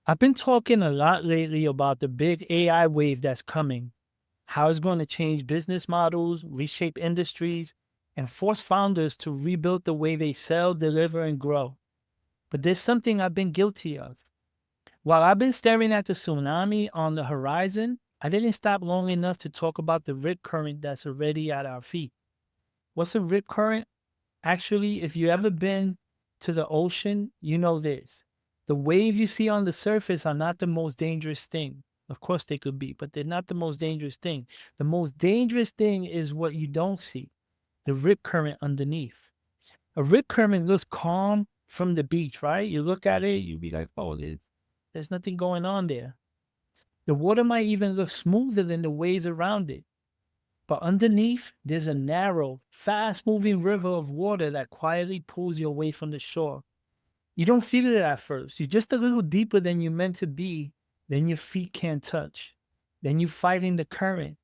I've been talking a lot lately about the big AI wave that's coming, how it's going to change business models, reshape industries, and force founders to rebuild the way they sell, deliver, and grow. But there's something I've been guilty of. While I've been staring at the tsunami on the horizon, I didn't stop long enough to talk about the rip current that's already at our feet. What's a rip current? Actually, if you ever been to the ocean, you know this. The waves you see on the surface are not the most dangerous thing. Of course, they could be, but they're not the most dangerous thing. The most dangerous thing is what you don't see, the rip current underneath. A rip current looks calm from the beach, right? You look at it, you be like, oh, there's nothing going on there. The water might even look smoother than the waves around it. But underneath, there's a narrow, fast moving river of water that quietly pulls you away from the shore. You don't feel it at first. You're just a little deeper than you're meant to be. Then your feet can't touch. Then you're fighting the current,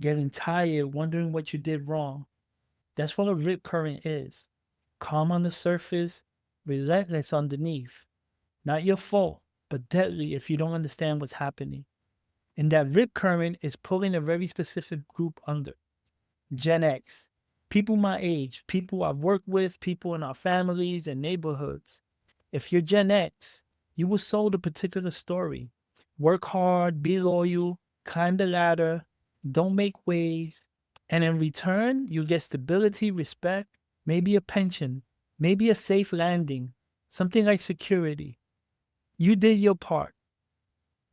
getting tired, wondering what you did wrong. That's what a rip current is. Calm on the surface, relentless underneath. Not your fault, but deadly if you don't understand what's happening. And that rip current is pulling a very specific group under. Gen X, people my age, people I've worked with, people in our families and neighborhoods. If you're Gen X, you were sold a particular story. Work hard, be loyal, climb the ladder, don't make waves. And in return, you get stability, respect, maybe a pension, maybe a safe landing, something like security. You did your part.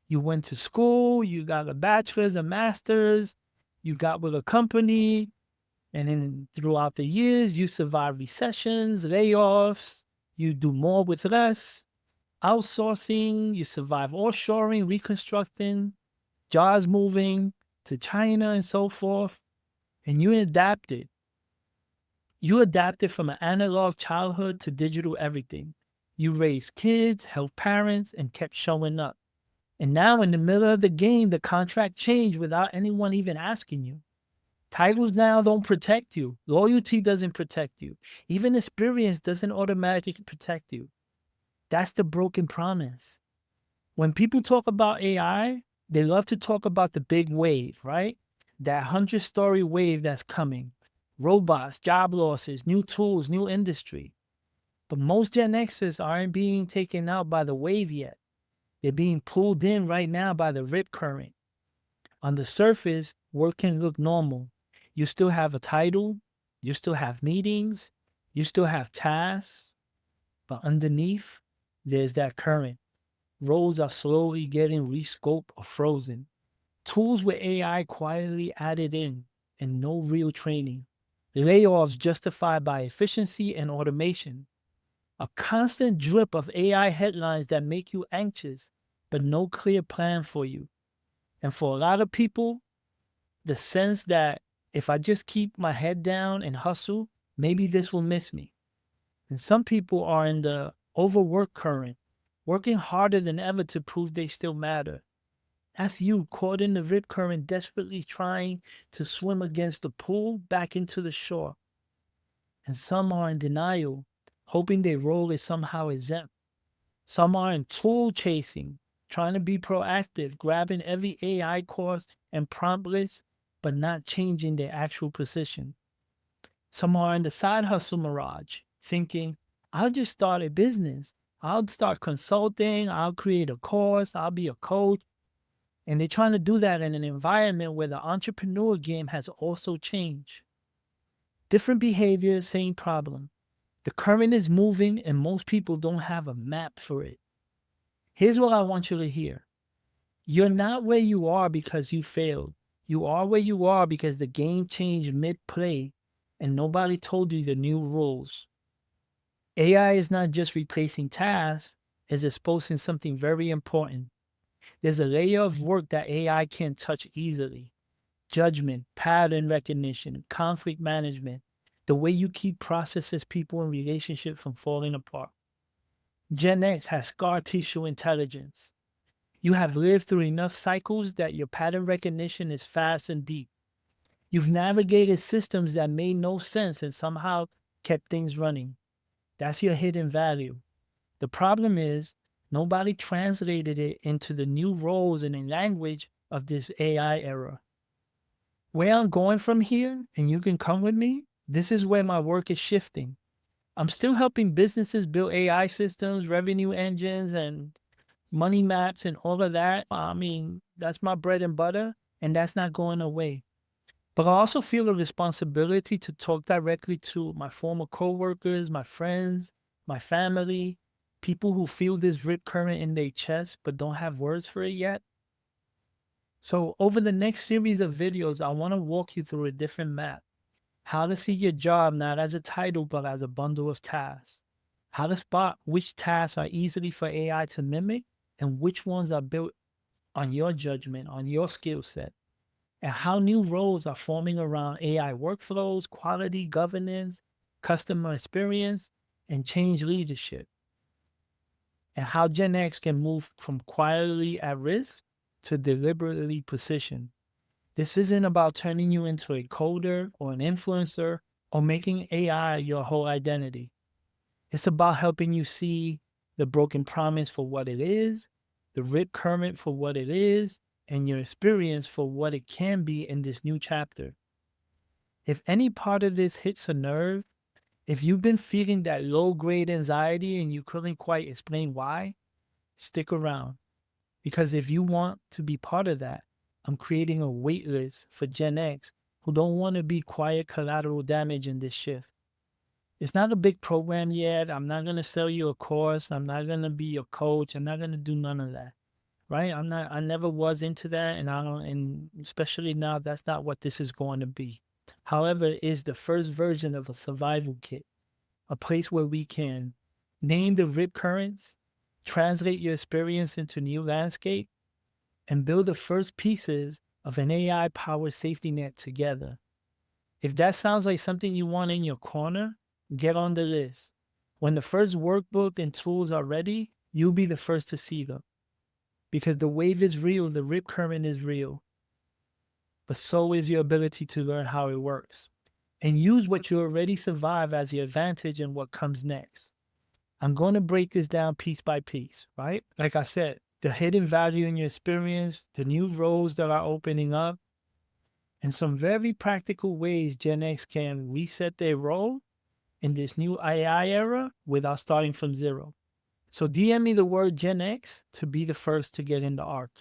You went to school, you got a bachelor's, a master's, you got with a company, and then throughout the years, you survive recessions, layoffs, you do more with less, outsourcing, you survive offshoring, reconstructing, jobs moving to China and so forth, and you adapted. You adapted from an analog childhood to digital everything. You raised kids, helped parents, and kept showing up. And now, in the middle of the game, the contract changed without anyone even asking you. Titles now don't protect you. Loyalty doesn't protect you. Even experience doesn't automatically protect you. That's the broken promise. When people talk about AI, they love to talk about the big wave, right? That 100-story wave that's coming. Robots, job losses, new tools, new industry. But most Gen Xers aren't being taken out by the wave yet. They're being pulled in right now by the rip current. On the surface, work can look normal. You still have a title, you still have meetings, you still have tasks, but underneath, there's that current. Roles are slowly getting rescoped or frozen. Tools with AI quietly added in and no real training. Layoffs justified by efficiency and automation. A constant drip of AI headlines that make you anxious, but no clear plan for you. And for a lot of people, the sense that if I just keep my head down and hustle, maybe this will miss me. And some people are in the overwork current, working harder than ever to prove they still matter. That's you caught in the rip current, desperately trying to swim against the pull back into the shore. And some are in denial, hoping their role is somehow exempt. Some are in tool chasing, trying to be proactive, grabbing every AI course and prompt list, but not changing their actual position. Some are in the side hustle mirage, thinking, I'll just start a business. I'll start consulting. I'll create a course. I'll be a coach. And they're trying to do that in an environment where the entrepreneur game has also changed. Different behavior, same problem. The current is moving and most people don't have a map for it. Here's what I want you to hear. You're not where you are because you failed. You are where you are because the game changed mid-play and nobody told you the new rules. AI is not just replacing tasks, it's exposing something very important. There's a layer of work that AI can't touch easily. Judgment, pattern recognition, conflict management, the way you keep processes, people, and relationships from falling apart. Gen X has scar tissue intelligence. You have lived through enough cycles that your pattern recognition is fast and deep. You've navigated systems that made no sense and somehow kept things running. That's your hidden value. The problem is, Nobody translated it into the new roles and the language of this AI era. Where I'm going from here, and you can come with me, this is where my work is shifting. I'm still helping businesses build AI systems, revenue engines, and money maps and all of that. I mean, that's my bread and butter, and that's not going away. But I also feel a responsibility to talk directly to my former coworkers, my friends, my family, people who feel this rip current in their chest but don't have words for it yet. So over the next series of videos, I want to walk you through a different map. How to see your job not as a title, but as a bundle of tasks. How to spot which tasks are easily for AI to mimic and which ones are built on your judgment, on your skill set. And how new roles are forming around AI workflows, quality governance, customer experience, and change leadership. And how Gen X can move from quietly at risk to deliberately positioned. This isn't about turning you into a coder or an influencer or making AI your whole identity. It's about helping you see the broken promise for what it is, the rip current for what it is, and your experience for what it can be in this new chapter. If any part of this hits a nerve, if you've been feeling that low grade anxiety and you couldn't quite explain why, stick around. Because if you want to be part of that, I'm creating a wait list for Gen X who don't want to be quiet collateral damage in this shift. It's not a big program yet. I'm not going to sell you a course. I'm not going to be your coach. I'm not going to do none of that. Right? I never was into that. And I don't, and especially now, that's not what this is going to be. However, it is the first version of a survival kit, a place where we can name the rip currents, translate your experience into new landscape, and build the first pieces of an AI powered safety net together. If that sounds like something you want in your corner, get on the list. When the first workbook and tools are ready, you'll be the first to see them. Because the wave is real, the rip current is real, but so is your ability to learn how it works and use what you already survive as your advantage in what comes next. I'm going to break this down piece by piece, right? Like I said, the hidden value in your experience, the new roles that are opening up, and some very practical ways Gen X can reset their role in this new AI era without starting from zero. So DM me the word Gen X to be the first to get in the arc.